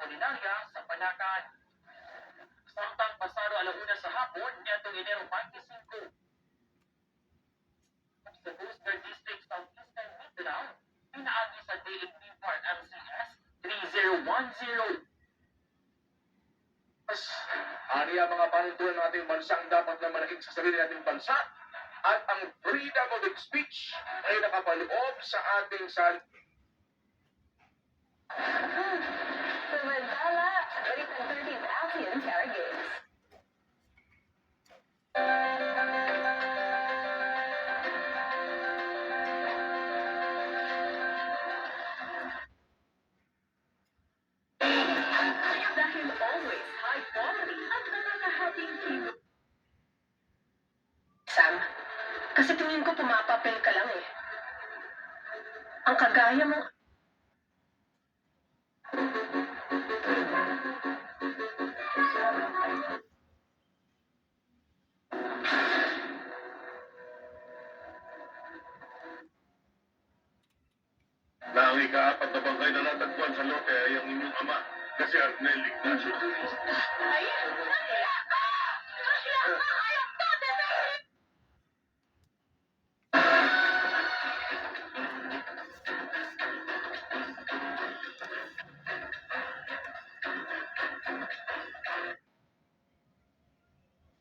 kulinarya sa Panakan. Samtang pasado alauna sa hapon, nitong Enero 25, sa Booster District Southeastern Mindanao, pinaagi sa DNP Part MCS 3010. Ari ang mga panuntunan ng ating bansang dapat na manaig sa sarili nating bansa at ang freedom of speech ay nakapaloob sa ating Samantala, balik ang 13th ASEAN Para Games. Dahil always high quality at nananahating team. Sam, kasi tingin ko pumapapel ka lang eh. Ang kagaya mo. na ang ika-4 na bangkay na natagpuan sa lote ay ang inyong ama na si Arnel Ignacio. Ay, nahiya ka! Nahiya ka! Ayaw ko! Bebe!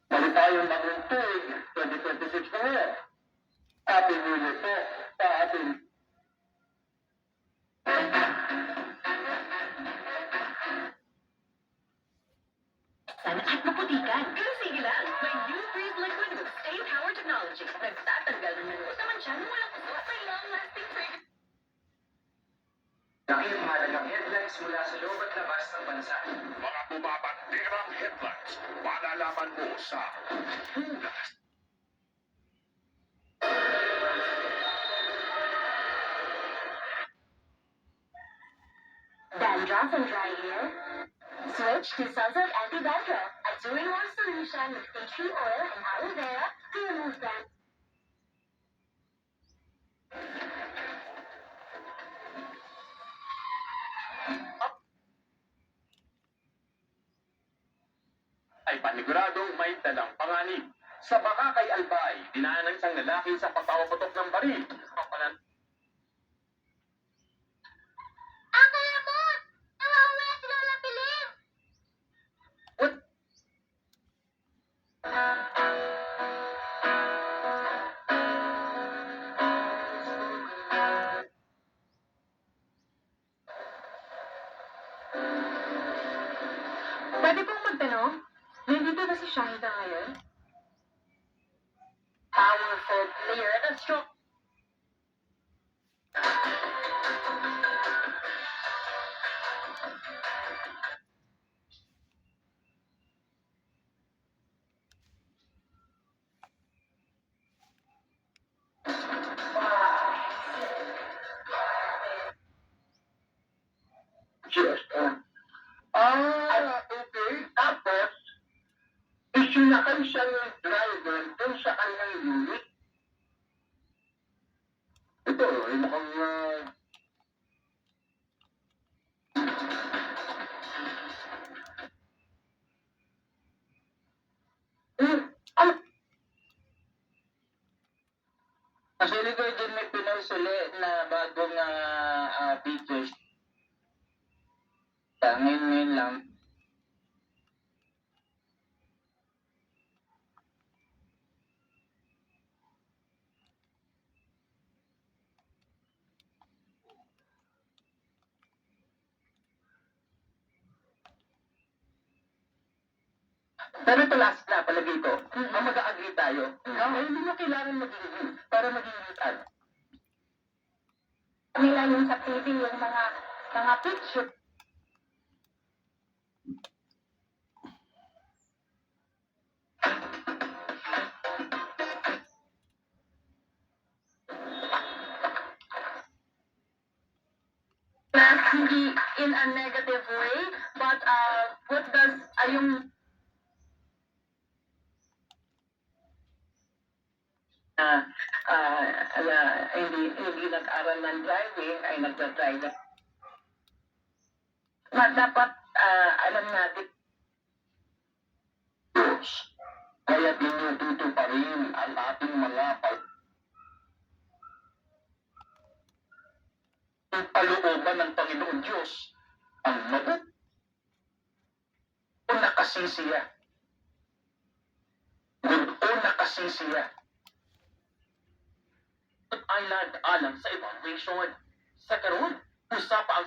Balik tayong bagong tuig, 2026 na ngayon. Happy New Year po sa ating Sana at maputikan. Pero sige lang, may new Breeze Liquid with Stay Power Technology. Nagtatanggal ng nanuot naman siya nung walang kusot. May long-lasting fragrance. Laking mahalagang headlines mula sa loob at labas ng bansa. mga bumabanderang headlines. Malalaman mo sa Hugas. Dandruff and dry hair? Switch to Sunsilk Anti-Dandruff, a 2-in-1 solution with tea tree oil and aloe vera to remove dandruff. Ay paniguradong may dalang panganib. Sa baka kay Albay, dinaan ng isang lalaki sa pagpapaputok ng baril. Ang kalabot! Nawawala si Lola Piling! What? Pwede pong magtanong? Nandito ba si Shahida ngayon? Powerful player at a strong... Cheers. Okay. Tapos, isinakay siya ng driver dun sa kanyang unit. Ito, ay mukhang ano? Actually ko din may pinusuli na bagong features. Ngayon lang. Pero ito last na, palagi ko. Ang mag-agree tayo. Hindi mo kailangan maging para maging ano. Nila yung sa TV, yung mga picture. Hindi in a negative way, but what does yung hindi nag-aral ng driving ay nagdadrive. dapat alam natin. Diyos, kaya tinututo pa rin ang ating mga palooban ng Panginoon Diyos ang mabuti o nakasisiya. O nakasisiya. Island alang sa evaluation. Sa karon, usapa ang